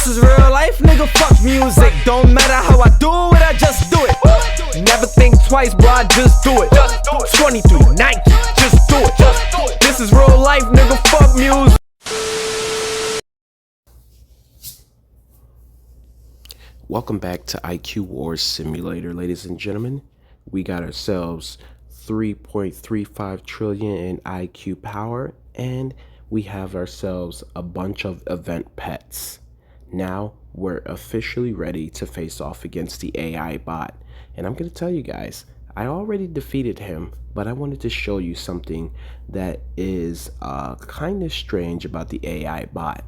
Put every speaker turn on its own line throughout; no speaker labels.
This is real life, nigga, fuck music. Don't matter how I do it, I just do it. Never think twice, bro, I just do it. 23, Nike, just do it. This is real life, nigga, fuck music.
Welcome back to IQ Wars Simulator, ladies and gentlemen. We got ourselves 3.35 trillion in IQ power, and we have ourselves a bunch of event pets. Now we're officially ready to face off against the AI bot. And I'm going to tell you guys, I already defeated him, but I wanted to show you something that is kind of strange about the AI bot.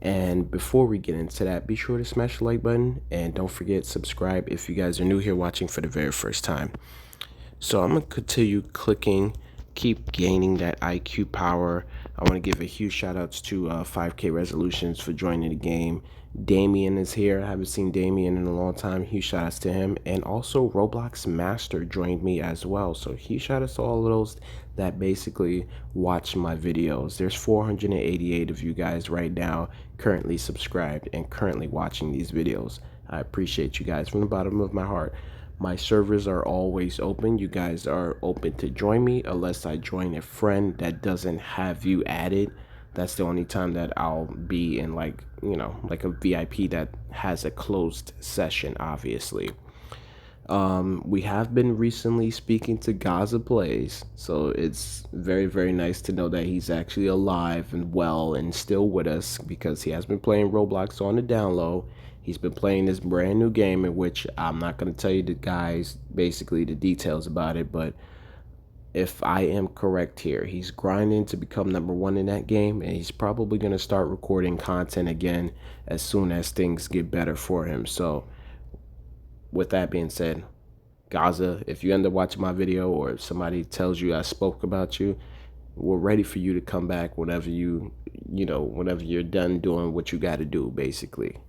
And before we get into that, be sure to smash the like button and don't forget subscribe if you guys are new here watching for the very first time. So I'm going to continue clicking, keep gaining that IQ power. I want to give a huge shout outs to 5K Resolutions for joining the game. Damien is here. I haven't seen Damien in a long time. Huge shout outs to him. And also Roblox Master joined me as well. So huge shout outs to all of those that basically watch my videos. There's 488 of you guys right now currently subscribed and currently watching these videos. I appreciate you guys from the bottom of my heart. My servers are always open. You guys are open to join me unless I join a friend that doesn't have you added. That's the only time that I'll be in, like, you know, like a VIP that has a closed session, obviously. We have been recently speaking to Gaza Plays, so it's very, very nice to know that he's actually alive and well and still with us, because he has been playing Roblox on the down low. He's been playing this brand new game in which I'm not going to tell you the guys basically the details about it, but if I am correct here, he's grinding to become #1 in that game, and he's probably going to start recording content again as soon as things get better for him. So with that being said, Gaza, if you end up watching my video or if somebody tells you I spoke about you, we're ready for you to come back whenever whenever you're done doing what you got to do, basically.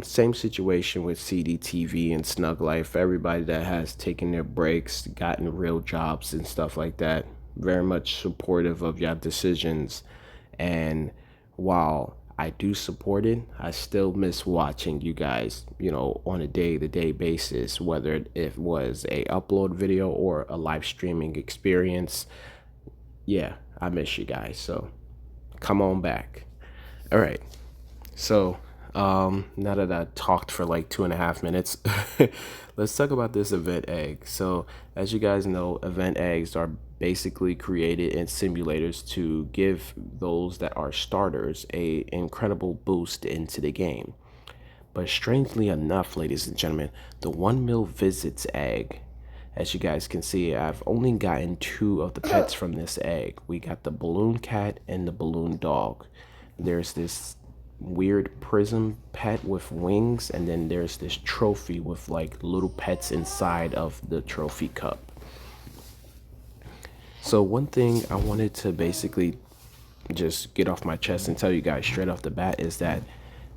Same situation with CDTV and Snug Life. Everybody that has taken their breaks, gotten real jobs and stuff like that, very much supportive of your decisions. And while I do support it, I still miss watching you guys, on a day-to-day basis, whether it was a upload video or a live streaming experience. Yeah, I miss you guys, so come on back. All right, so now that I talked for like 2.5 minutes, let's talk about this event egg. So as you guys know, event eggs are basically created in simulators to give those that are starters a incredible boost into the game. But strangely enough, ladies and gentlemen, the 1 mil visits egg, as you guys can see, I've only gotten 2 of the pets from this egg. We got the balloon cat and the balloon dog. There's this weird prism pet with wings, and then there's this trophy with like little pets inside of the trophy cup. So one thing I wanted to basically just get off my chest and tell you guys straight off the bat is that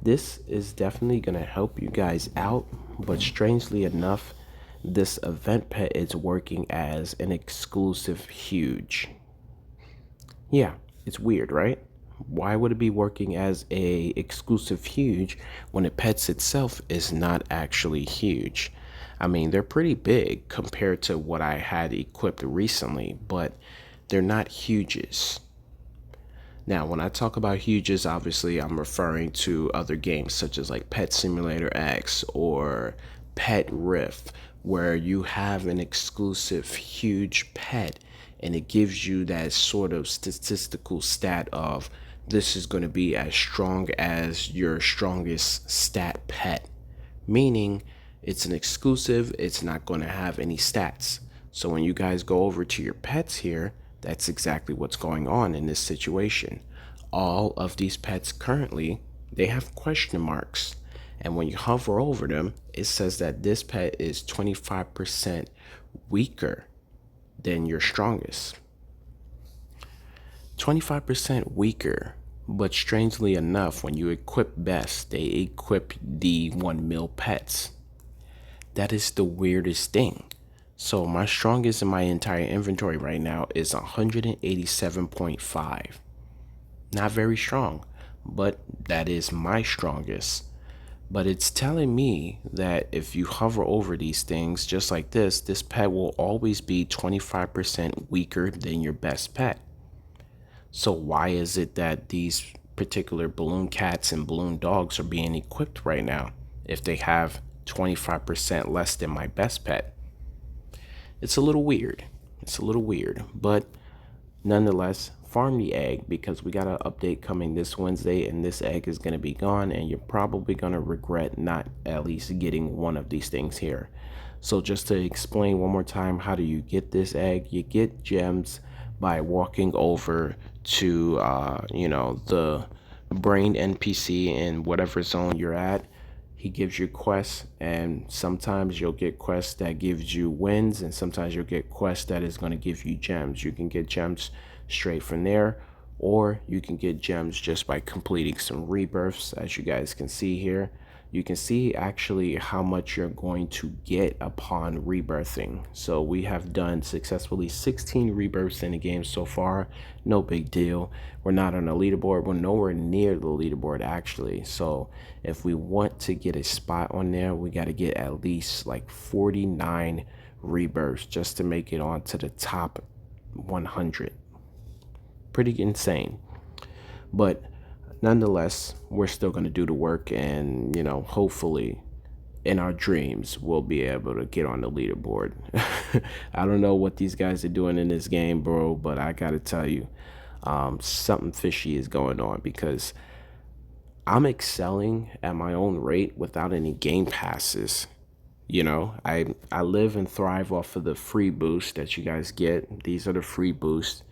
this is definitely going to help you guys out, but strangely enough, this event pet is working as an exclusive huge. Yeah, it's weird, right? Why would it be working as a exclusive huge when the pets itself is not actually huge? I mean, they're pretty big compared to what I had equipped recently, but they're not huges. Now, when I talk about huges, obviously I'm referring to other games such as like Pet Simulator X or Pet Riff, where you have an exclusive huge pet and it gives you that sort of statistical stat of this is going to be as strong as your strongest stat pet, meaning it's an exclusive, it's not going to have any stats. So when you guys go over to your pets here, that's exactly what's going on in this situation. All of these pets currently, they have question marks. And when you hover over them, it says that this pet is 25% weaker than your strongest. 25% weaker, but strangely enough, when you equip best, they equip the 1 mil pets. That is the weirdest thing. So my strongest in my entire inventory right now is 187.5. Not very strong, but that is my strongest. But it's telling me that if you hover over these things just like this pet will always be 25% weaker than your best pet. So why is it that these particular balloon cats and balloon dogs are being equipped right now if they have 25% less than my best pet? It's a little weird. It's a little weird, but nonetheless, farm the egg because we got an update coming this Wednesday and this egg is going to be gone and you're probably going to regret not at least getting one of these things here. So just to explain one more time, how do you get this egg? You get gems by walking over to, the brain NPC in whatever zone you're at. He gives you quests, and sometimes you'll get quests that gives you wins, and sometimes you'll get quests that is going to give you gems. You can get gems straight from there, or you can get gems just by completing some rebirths. As you guys can see here, you can see actually how much you're going to get upon rebirthing. So we have done successfully 16 rebirths in the game so far. No big deal. We're not on the leaderboard. We're nowhere near the leaderboard actually. So if we want to get a spot on there, we got to get at least like 49 rebirths just to make it onto the top 100. Pretty insane. But nonetheless, we're still going to do the work, and hopefully in our dreams we'll be able to get on the leaderboard. I don't know what these guys are doing in this game, bro, but I gotta tell you, something fishy is going on because I'm excelling at my own rate without any game passes. I live and thrive off of the free boost that you guys get. These are the free boosts.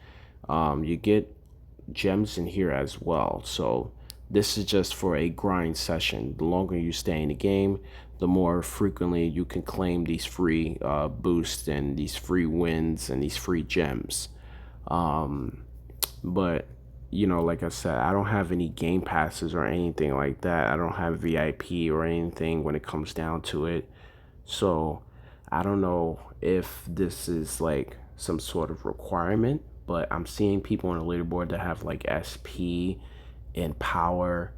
You get gems in here as well. So this is just for a grind session. The longer you stay in the game, the more frequently you can claim these free boosts and these free wins and these free gems. But like I said, I don't have any game passes or anything like that. I don't have VIP or anything when it comes down to it. So I don't know if this is like some sort of requirement, but I'm seeing people on the leaderboard that have like SP and power,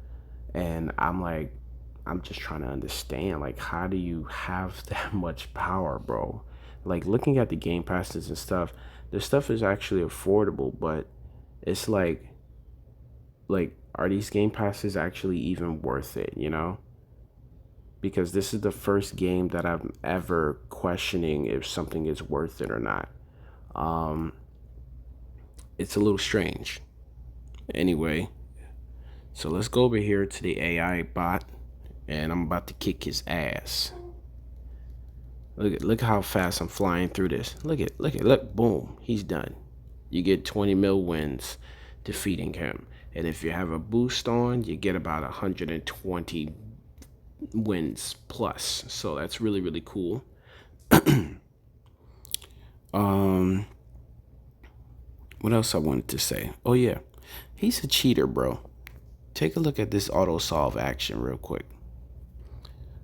and I'm just trying to understand, like, how do you have that much power, bro? Like, looking at the game passes and stuff, the stuff is actually affordable, but it's like are these game passes actually even worth it, because this is the first game that I'm ever questioning if something is worth it or not. It's a little strange. Anyway, so let's go over here to the AI bot, and I'm about to kick his ass. Look how fast I'm flying through this. Look, boom, he's done. You get 20 mil wins defeating him. And if you have a boost on, you get about 120 wins plus. So that's really, really cool. What else I wanted to say? Oh yeah, he's a cheater, bro. Take a look at this auto solve action real quick.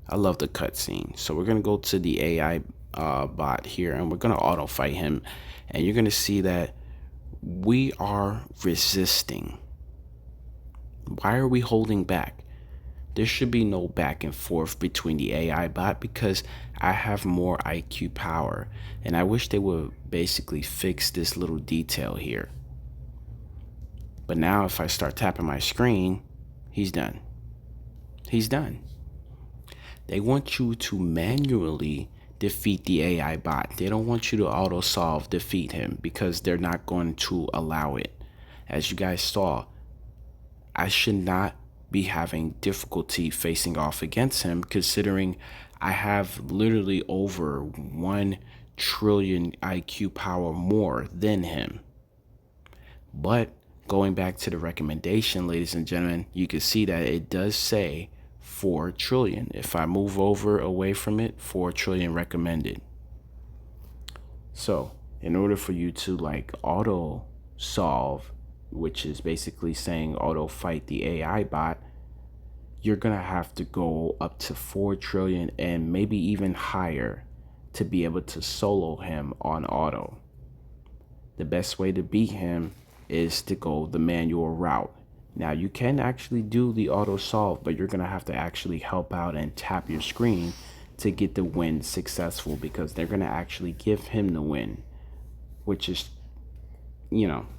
I love the cutscene. So we're gonna go to the AI bot here, and we're gonna auto fight him, and you're gonna see that we are resisting. Why are we holding back? There should be no back and forth between the AI bot because I have more IQ power, and I wish they would basically fix this little detail here. But now if I start tapping my screen, he's done. He's done. They want you to manually defeat the AI bot. They don't want you to auto solve defeat him because they're not going to allow it. As you guys saw, I should not be having difficulty facing off against him, considering I have literally over 1 trillion IQ power more than him. But going back to the recommendation, ladies and gentlemen, you can see that it does say 4 trillion. If I move over away from it, 4 trillion recommended. So in order for you to like auto solve, which is basically saying auto fight the AI bot, you're gonna have to go up to 4 trillion and maybe even higher to be able to solo him on auto. The best way to beat him is to go the manual route. Now you can actually do the auto solve, but you're gonna have to actually help out and tap your screen to get the win successful, because they're gonna actually give him the win, which is,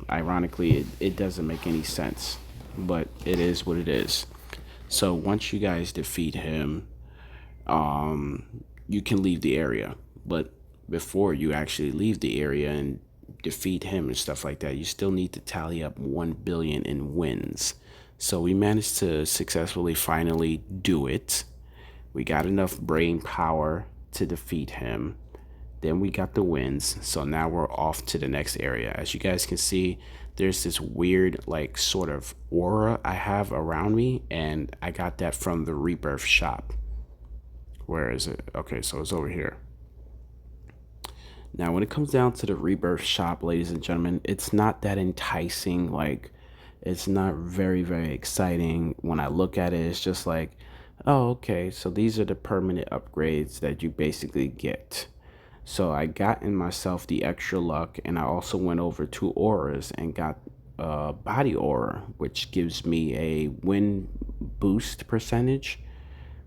ironically, it doesn't make any sense, but it is what it is. So once you guys defeat him, you can leave the area. But before you actually leave the area and defeat him and stuff like that, you still need to tally up 1 billion in wins. So we managed to successfully finally do it. We got enough brain power to defeat him. Then we got the wins. So now we're off to the next area. As you guys can see, there's this weird, like, sort of aura I have around me, and I got that from the Rebirth shop. Where is it? Okay, so it's over here. Now, when it comes down to the Rebirth shop, ladies and gentlemen, it's not that enticing. Like, it's not very, very exciting. When I look at it, it's just like, oh, okay, so these are the permanent upgrades that you basically get. So I got in myself the extra luck, and I also went over to auras and got body aura, which gives me a win boost percentage,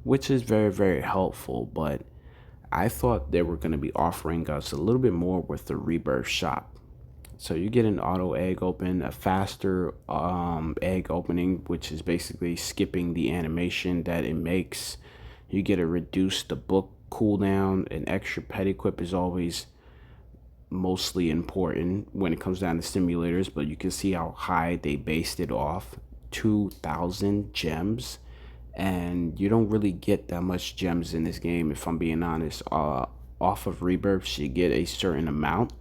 which is very, very helpful. But I thought they were going to be offering us a little bit more with the Rebirth shop. So you get an auto egg open, a faster egg opening, which is basically skipping the animation that it makes. You get a reduce the book cooldown. An extra pet equip is always mostly important when it comes down to simulators, but you can see how high they based it off. 2,000 gems, and you don't really get that much gems in this game, if I'm being honest. Off of Rebirths you get a certain amount,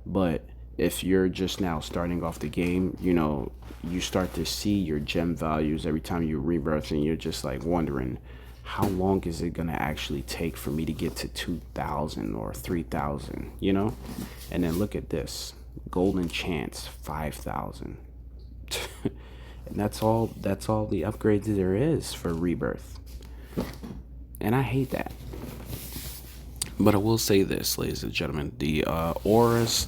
but if you're just now starting off the game, you start to see your gem values every time you rebirth, and you're just like wondering, how long is it gonna actually take for me to get to 2,000 or 3,000, And then look at this, golden chance 5,000. And that's all the upgrades there is for Rebirth. And I hate that. But I will say this, ladies and gentlemen, the auras,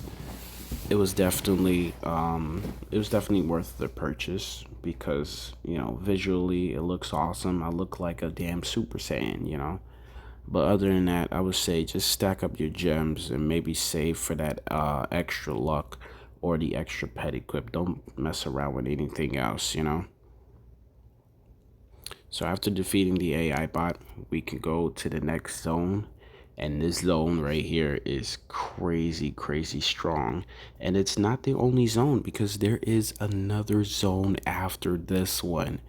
it was definitely worth the purchase, because visually it looks awesome. I look like a damn Super Saiyan. But other than that, I would say just stack up your gems and maybe save for that extra luck or the extra pet equip. Don't mess around with anything else. So after defeating the AI bot, we can go to the next zone. And this zone right here is crazy, crazy strong. And it's not the only zone, because there is another zone after this one.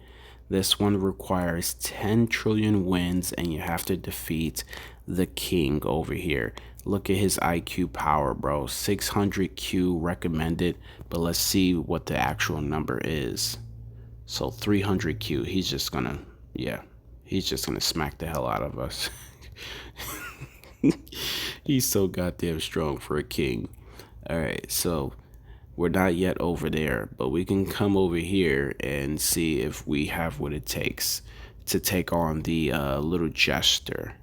This one requires 10 trillion wins, and you have to defeat the king over here. Look at his IQ power, bro. 600 Q recommended, but let's see what the actual number is. So 300 Q. He's just gonna smack the hell out of us. He's so goddamn strong for a king. Alright, so we're not yet over there, but we can come over here and see if we have what it takes to take on the little jester.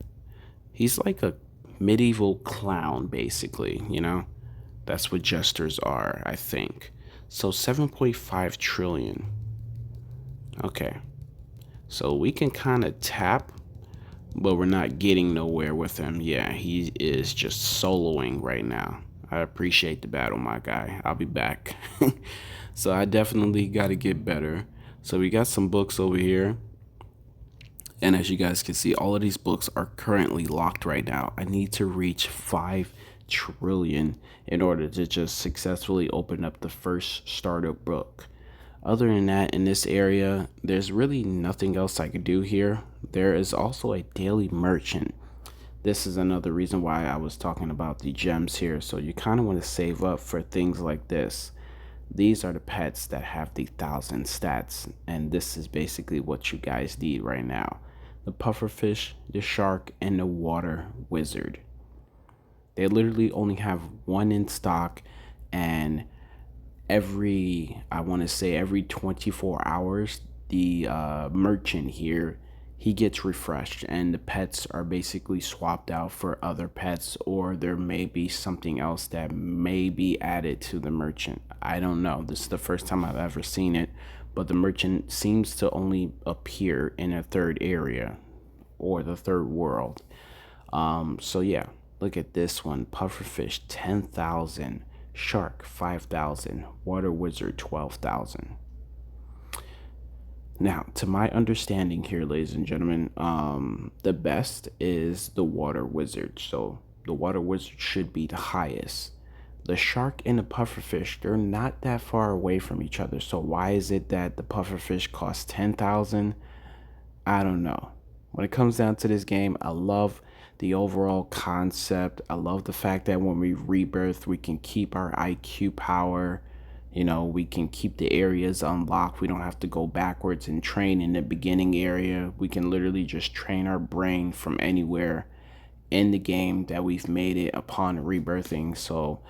He's like a medieval clown, basically, That's what jesters are, I think. So 7.5 trillion. Okay. So we can kind of tap, but we're not getting nowhere with him. Yeah, he is just soloing right now. I appreciate the battle, my guy. I'll be back. So I definitely got to get better. So we got some books over here. And as you guys can see, all of these books are currently locked right now. I need to reach 5 trillion in order to just successfully open up the first starter book. Other than that, in this area, there's really nothing else I could do here. There is also a daily merchant. This is another reason why I was talking about the gems here. So you kind of want to save up for things like this. These are the pets that have the 1,000 stats, and this is basically what you guys need right now. The pufferfish, the shark, and the water wizard. They literally only have one in stock, and every 24 hours, the merchant here, he gets refreshed, and the pets are basically swapped out for other pets, or there may be something else that may be added to the merchant. I don't know. This is the first time I've ever seen it, but the merchant seems to only appear in a third area or the third world. So yeah, look at this one. Pufferfish 10,000, shark 5,000, water wizard 12,000. Now, to my understanding here, ladies and gentlemen, the best is the water wizard. So the water wizard should be the highest. The shark and the pufferfish, they're not that far away from each other. So why is it that the pufferfish costs 10,000? I don't know. When it comes down to this game, I love the overall concept. I love the fact that when we rebirth, we can keep our IQ power. You know, we can keep the areas unlocked. We don't have to go backwards and train in the beginning area. We can literally just train our brain from anywhere in the game that we've made it upon rebirthing. So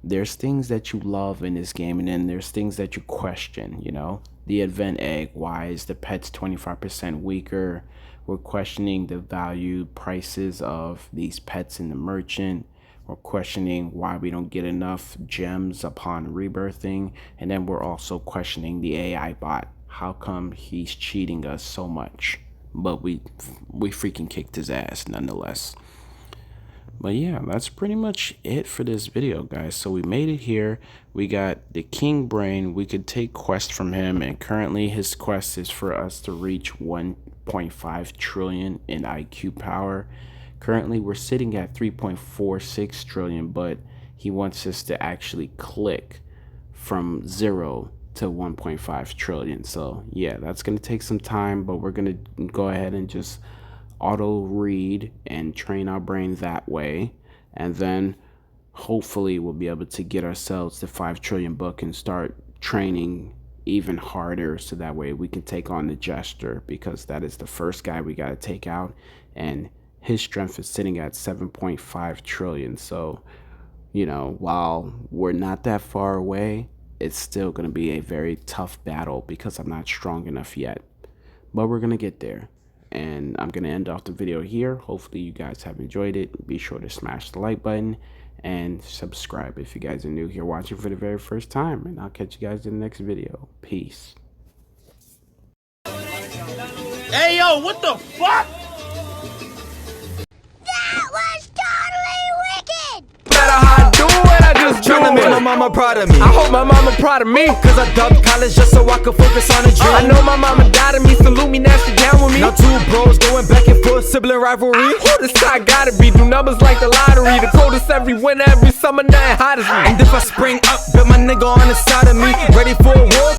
there's things that you love in this game, and then there's things that you question. You know, the event egg, why is the pets 25% weaker? We're questioning the value prices of these pets in the merchant. We're questioning why we don't get enough gems upon rebirthing. And then we're also questioning the AI bot. How come he's cheating us so much? But we freaking kicked his ass nonetheless. But yeah, that's pretty much it for this video, guys. So we made it here. We got the king brain. We could take quest from him, and currently his quest is for us to reach 1.5 trillion in IQ power. Currently we're sitting at 3.46 trillion, but he wants us to actually click from 0 to 1.5 trillion. So yeah, that's gonna take some time, but we're gonna go ahead and just auto read and train our brain that way, and then hopefully we'll be able to get ourselves the 5 trillion book and start training even harder, so that way we can take on the jester, because that is the first guy we got to take out, and his strength is sitting at 7.5 trillion. So, you know, while we're not that far away, it's still going to be a very tough battle because I'm not strong enough yet, but we're going to get there. And I'm going to end off the video here. Hopefully you guys have enjoyed it. Be sure to smash the like button and subscribe if you guys are new here watching for the very first time. And I'll catch you guys in the next video. Peace.
Hey, yo, what the fuck?
That was totally wicked!
Matter how I do it, I just tryna make my mama proud of me. I hope my mama proud of me, cause I dubbed college just so I could focus on a dream. I know my mama died of me, salute me, nasty down with me. Now two bros going back and forth, sibling rivalry. Who this guy gotta be, do numbers like the lottery. The coldest every winter, every summer, nothing hot as me. And if I spring up, bet my nigga on the side of me, ready for a war.